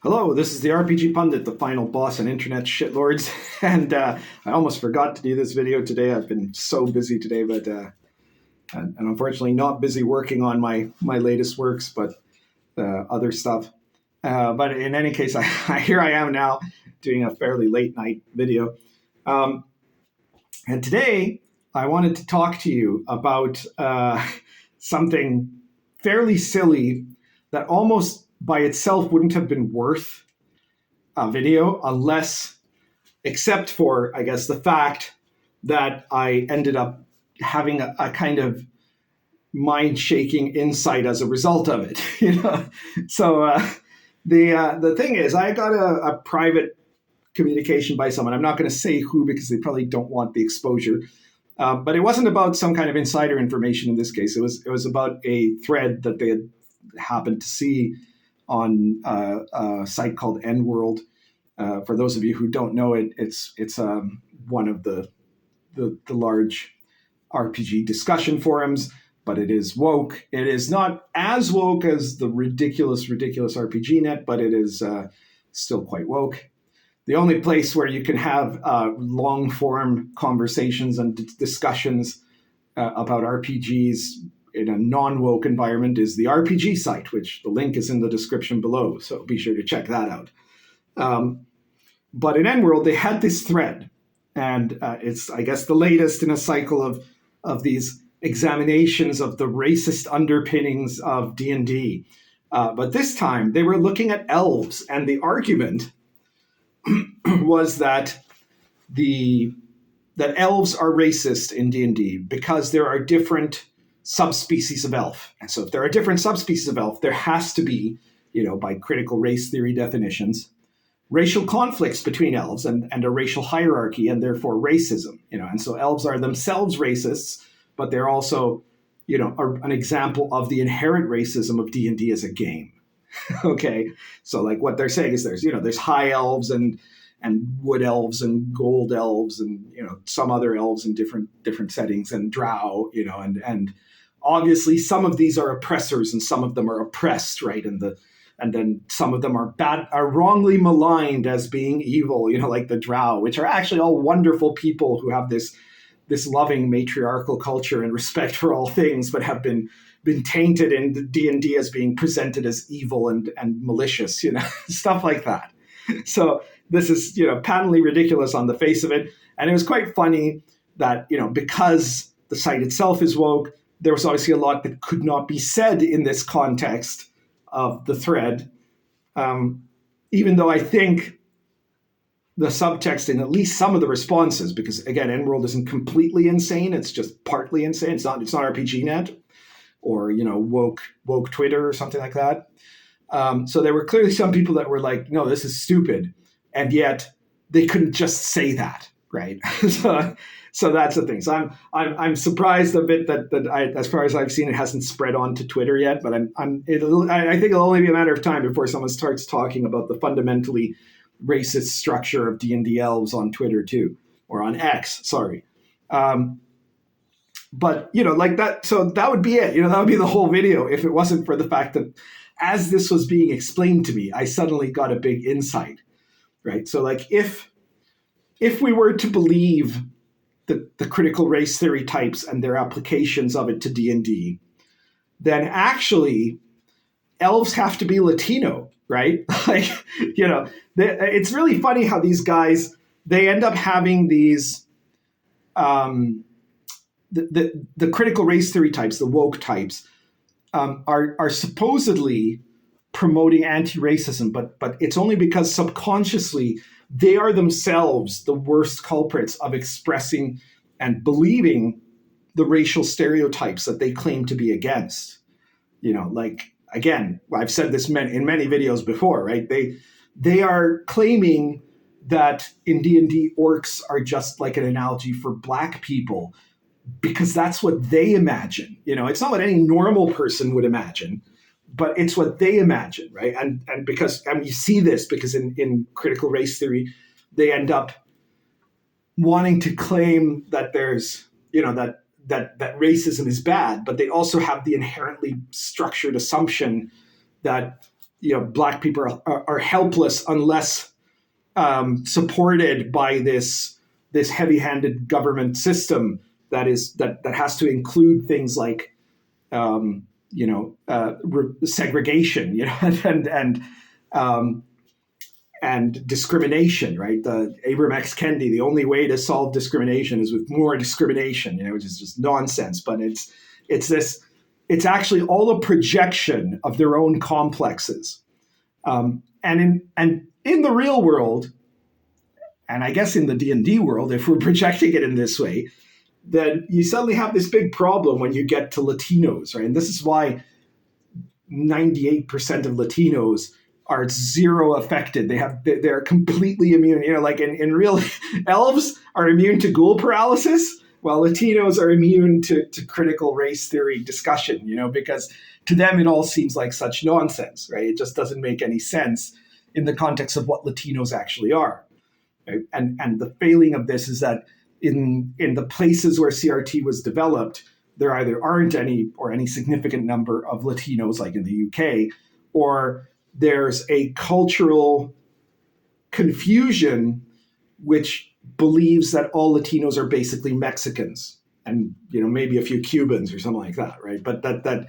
Hello, this is the RPG Pundit, the final boss on internet shitlords, and I almost forgot to do this video today. I've been so busy today, but and unfortunately not busy working on my latest works, but other stuff. But in any case, here I am now doing a fairly late night video. And today I wanted to talk to you about something fairly silly that almost by itself wouldn't have been worth a video except for, I guess, the fact that I ended up having a kind of mind-shaking insight as a result of it. So the thing is, I got a private communication by someone. I'm not going to say who because they probably don't want the exposure. But it wasn't about some kind of insider information in this case. It was about a thread that they had happened to see on a site called N-World. For those of you who don't know it, it's one of the large RPG discussion forums, but it is woke. It is not as woke as the ridiculous RPG net, but it is still quite woke. The only place where you can have long-form conversations and discussions about RPGs in a non-woke environment is the RPG site, which the link is in the description below, so be sure to check that out. But in N-World, they had this thread, and it's, I guess, the latest in a cycle of these examinations of the racist underpinnings of D&D. But this time, they were looking at elves, and the argument was that elves are racist in D&D because there are different subspecies of elf. And so if there are different subspecies of elf, there has to be, by critical race theory definitions, racial conflicts between elves and a racial hierarchy and therefore racism. And so elves are themselves racists, but they're also, an example of the inherent racism of D&D as a game. Okay, so like what they're saying is there's high elves and wood elves and gold elves and some other elves in different settings and drow, and obviously some of these are oppressors and some of them are oppressed, right? And then some of them are wrongly maligned as being evil, like the drow, which are actually all wonderful people who have this loving matriarchal culture and respect for all things, but have been tainted in D&D as being presented as evil and malicious, stuff like that. So this is, patently ridiculous on the face of it. And it was quite funny that, because the site itself is woke, there was obviously a lot that could not be said in this context of the thread, even though I think the subtext in at least some of the responses, because again, N-World isn't completely insane, it's just partly insane. It's not RPGNet or, woke Twitter or something like that. So there were clearly some people that were like, no, this is stupid. And yet they couldn't just say that, right? So that's the thing. So I'm surprised a bit that as far as I've seen, it hasn't spread on to Twitter yet. But I think it'll only be a matter of time before someone starts talking about the fundamentally racist structure of D&D Elves on Twitter too, or on X. Sorry. But like that. So that would be it. That would be the whole video if it wasn't for the fact that as this was being explained to me, I suddenly got a big insight. Right. So like if we were to believe the critical race theory types and their applications of it to D&D, then actually elves have to be Latino, right? Like, it's really funny how these guys, they end up having these, the critical race theory types, the woke types, are supposedly promoting anti-racism, but it's only because subconsciously they are themselves the worst culprits of expressing and believing the racial stereotypes that they claim to be against. Like, again, I've said this in many videos before, right? They are claiming that in D&D orcs are just like an analogy for black people because that's what they imagine. It's not what any normal person would imagine, but it's what they imagine, right? And because you see this because in critical race theory, they end up wanting to claim that there's, that racism is bad, but they also have the inherently structured assumption that Black people are helpless unless supported by this heavy-handed government system that has to include things like segregation, and discrimination, right? The Abram X. Kendi, the only way to solve discrimination is with more discrimination, which is just nonsense. But it's actually all a projection of their own complexes. And in the real world, and I guess in the D&D world, if we're projecting it in this way, then you suddenly have this big problem when you get to Latinos, right? And this is why 98% of Latinos are zero affected. They're completely immune. Like in real elves are immune to ghoul paralysis, while Latinos are immune to critical race theory discussion, because to them it all seems like such nonsense, right? It just doesn't make any sense in the context of what Latinos actually are. Right? And the failing of this is that in the places where CRT was developed, there either aren't any or any significant number of Latinos, like in the UK, or there's a cultural confusion which believes that all Latinos are basically Mexicans and maybe a few Cubans or something like that, right? But that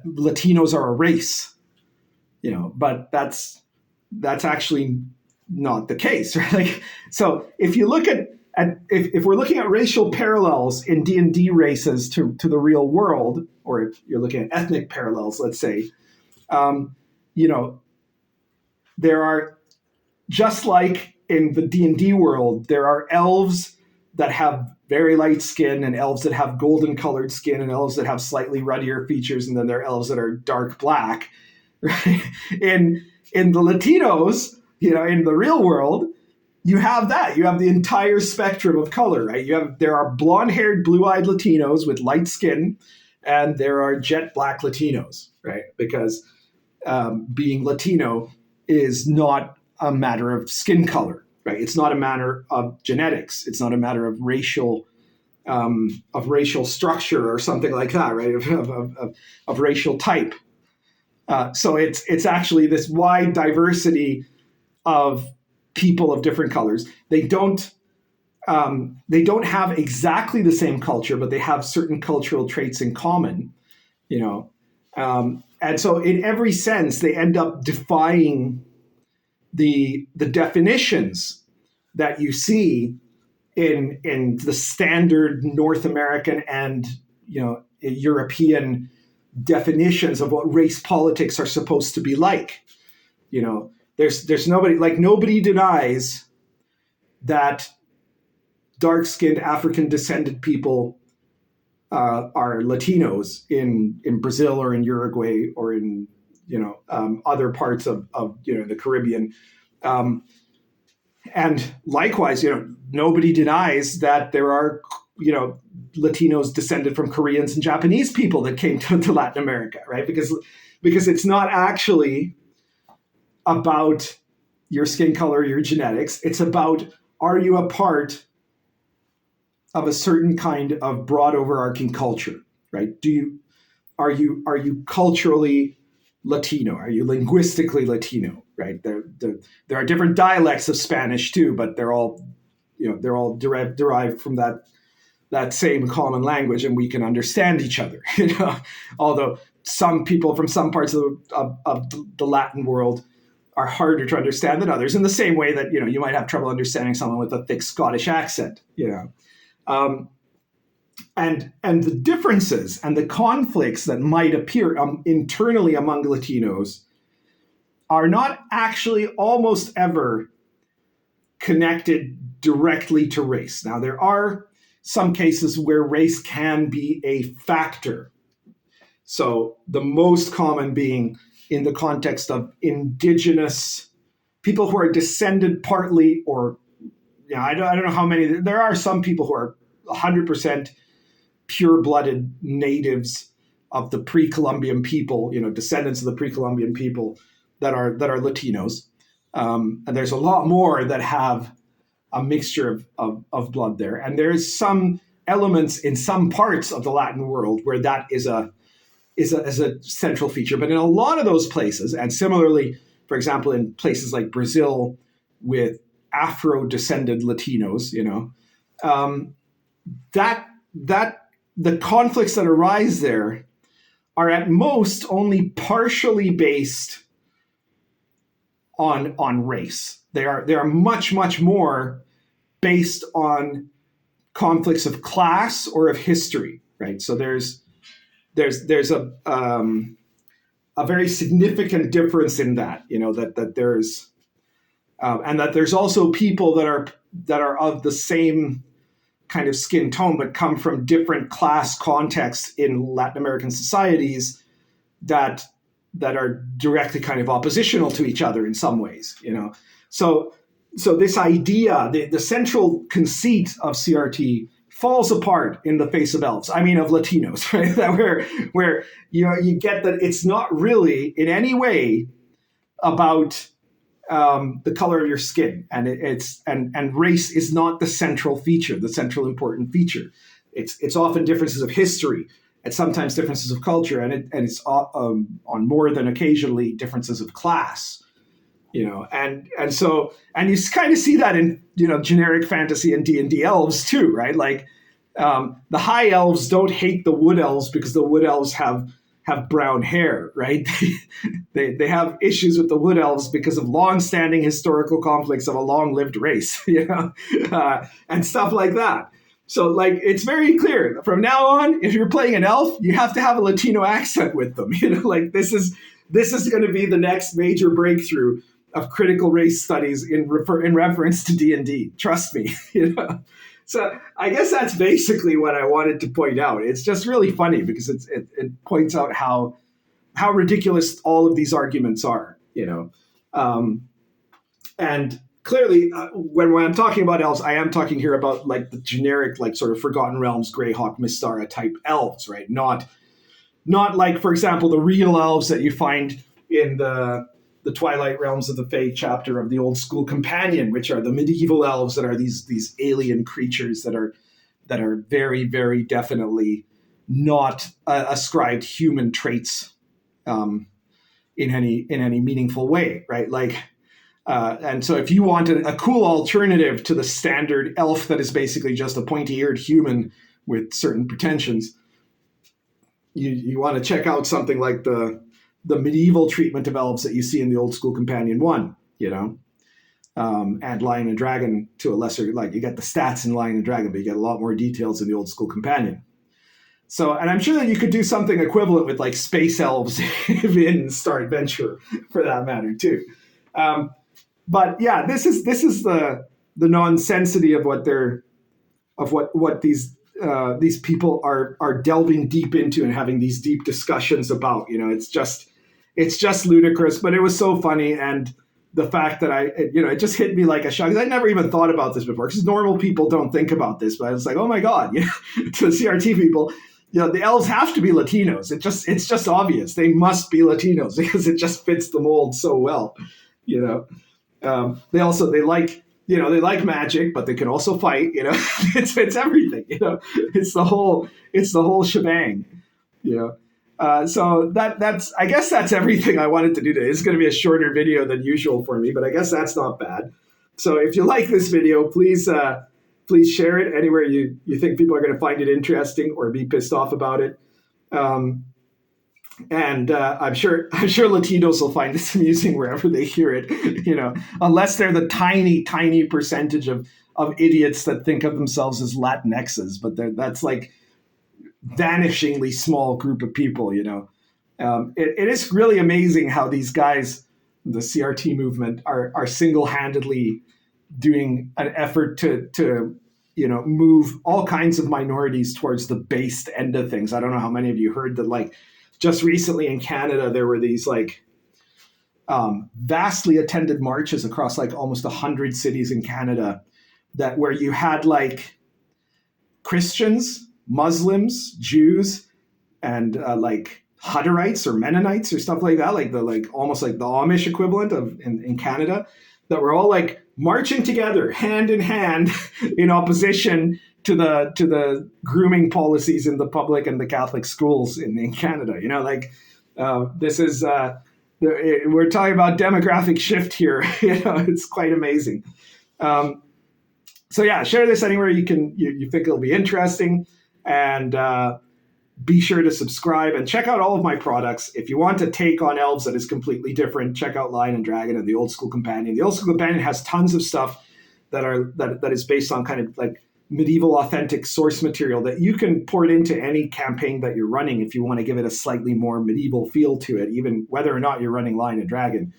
Latinos are a race, but that's actually not the case, right? Like, so if you look at if we're looking at racial parallels in D&D races to the real world, or if you're looking at ethnic parallels, let's say, there are, just like in the D&D world, there are elves that have very light skin and elves that have golden colored skin and elves that have slightly ruddier features, and then there are elves that are dark black, right? In the Latinos, in the real world, you have that. You have the entire spectrum of color, right? There are blonde-haired, blue-eyed Latinos with light skin, and there are jet black Latinos, right? Because being Latino is not a matter of skin color, right? It's not a matter of genetics. It's not a matter of racial structure or something like that, right? Of racial type. So it's actually this wide diversity of people of different colors. They don't have exactly the same culture, but they have certain cultural traits in common, and so in every sense, they end up defying the definitions that you see in the standard North American and European definitions of what race politics are supposed to be like. There's nobody denies that dark-skinned African-descended people are Latinos in Brazil or in Uruguay or in other parts of the Caribbean, and likewise, nobody denies that there are Latinos descended from Koreans and Japanese people that came to Latin America, right? Because it's not actually about your skin color, your genetics. It's about, are you a part of a certain kind of broad overarching culture, right? Are you culturally Latino? Are you linguistically Latino, right? There are different dialects of Spanish too, but they're all derived from that same common language, and we can understand each other. Although some people from some parts of the Latin world are harder to understand than others, in the same way that you might have trouble understanding someone with a thick Scottish accent. And the differences and the conflicts that might appear internally among Latinos are not actually almost ever connected directly to race. Now, there are some cases where race can be a factor. So the most common being in the context of indigenous people who are descended partly, or I don't know how many. There are some people who are 100% pure-blooded natives of the pre-Columbian people, descendants of the pre-Columbian people that are Latinos, and there's a lot more that have a mixture of blood there. And there's some elements in some parts of the Latin world where that is a is a central feature. But in a lot of those places, and similarly, for example, in places like Brazil with Afro-descended Latinos, that the conflicts that arise there are at most only partially based on race. They are much, much more based on conflicts of class or of history, right? So there's a very significant difference in that, that there's and that there's also people that are of the same kind of skin tone, but come from different class contexts in Latin American societies that are directly kind of oppositional to each other in some ways, So this idea, the central conceit of CRT falls apart in the face of elves. I mean, of Latinos, right? That where you get that it's not really in any way about the color of your skin, and and race is not the central feature, the central important feature. It's often differences of history, and sometimes differences of culture, and it's on more than occasionally differences of class. And you kind of see that in generic fantasy and D&D elves too, right? Like the high elves don't hate the wood elves because the wood elves have brown hair, right? They have issues with the wood elves because of long-standing historical conflicts of a long-lived race, and stuff like that. So like it's very clear from now on, if you're playing an elf, you have to have a Latino accent with them. Like this is going to be the next major breakthrough of critical race studies in reference to D&D. Trust me, So I guess that's basically what I wanted to point out. It's just really funny because it points out how ridiculous all of these arguments are, and clearly when I'm talking about elves, I am talking here about like the generic, like sort of Forgotten Realms, Greyhawk, Mystara type elves, right? Not like, for example, the real elves that you find in the Twilight Realms of the Fae chapter of the Old School Companion, which are the medieval elves that are these alien creatures that are very, very definitely not ascribed human traits in any meaningful way, right? Like, and so if you want a cool alternative to the standard elf that is basically just a pointy-eared human with certain pretensions, you want to check out something like the medieval treatment of elves that you see in the Old School Companion 1, and Lion and Dragon to a lesser, like you get the stats in Lion and Dragon, but you get a lot more details in the Old School Companion. So, and I'm sure that you could do something equivalent with like space elves in Star Adventure for that matter too. But yeah, this is the nonsensity of what these people are delving deep into and having these deep discussions about. It's just ludicrous, but it was so funny. And the fact that it just hit me like a shock. I never even thought about this before because normal people don't think about this, but I was like, oh my God, to the CRT people, the elves have to be Latinos. It's just obvious. They must be Latinos because it just fits the mold so well, they like magic, but they can also fight, it's everything, it's the whole shebang, so I guess that's everything I wanted to do today. It's going to be a shorter video than usual for me, but I guess that's not bad. So if you like this video, please share it anywhere you think people are going to find it interesting or be pissed off about it. And I'm sure Latinos will find this amusing wherever they hear it, unless they're the tiny, tiny percentage of idiots that think of themselves as Latinxes. But that's like vanishingly small group of people, It is really amazing how these guys, the CRT movement, are single-handedly doing an effort to move all kinds of minorities towards the based end of things. I don't know how many of you heard that, like, just recently in Canada, there were these like vastly attended marches across like almost 100 cities in Canada where you had like Christians, Muslims, Jews, and like Hutterites or Mennonites or stuff like that, almost like the Amish equivalent of in Canada, that were all like marching together hand in hand in opposition the grooming policies in the public and the Catholic schools in Canada. This is we're talking about demographic shift here. It's quite amazing. So yeah, share this anywhere you think it'll be interesting, and be sure to subscribe and check out all of my products. If you want a take on elves that is completely different, check out Lion and Dragon and the Old School Companion. The Old School Companion has tons of stuff that is based on kind of like medieval authentic source material that you can port into any campaign that you're running if you want to give it a slightly more medieval feel to it, even whether or not you're running Lion and Dragon.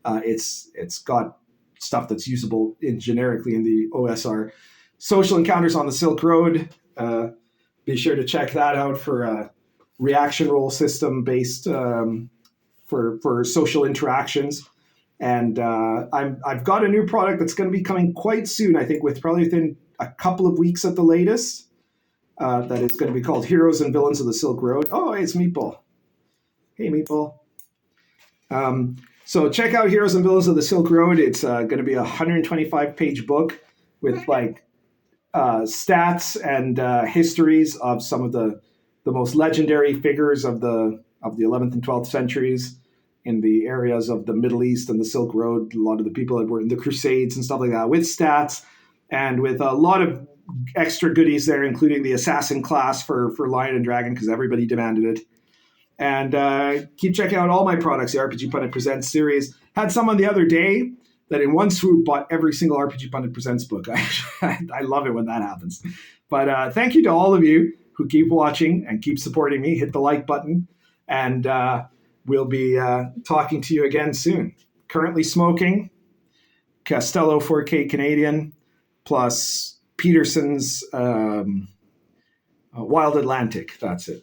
It's got stuff that's usable generically in the OSR. Social Encounters on the Silk Road. Be sure to check that out for a reaction roll system based for social interactions. And I've got a new product that's going to be coming quite soon, I think, probably within a couple of weeks at the latest. That is going to be called Heroes and Villains of the Silk Road. Oh, it's Meatball. Hey, Meatball. So check out Heroes and Villains of the Silk Road. It's going to be a 125-page book with stats and histories of some of the most legendary figures of the 11th and 12th centuries in the areas of the Middle East and the Silk Road. A lot of the people that were in the Crusades and stuff like that, with stats and with a lot of extra goodies there, including the assassin class for Lion and Dragon, because everybody demanded it. And keep checking out all my products. The RPG Pundit Presents series. Had someone the other day that in one swoop bought every single RPG Pundit Presents book. I love it when that happens. But thank you to all of you who keep watching and keep supporting me. Hit the like button, and we'll be talking to you again soon. Currently smoking Castello 4K Canadian plus Peterson's Wild Atlantic. That's it.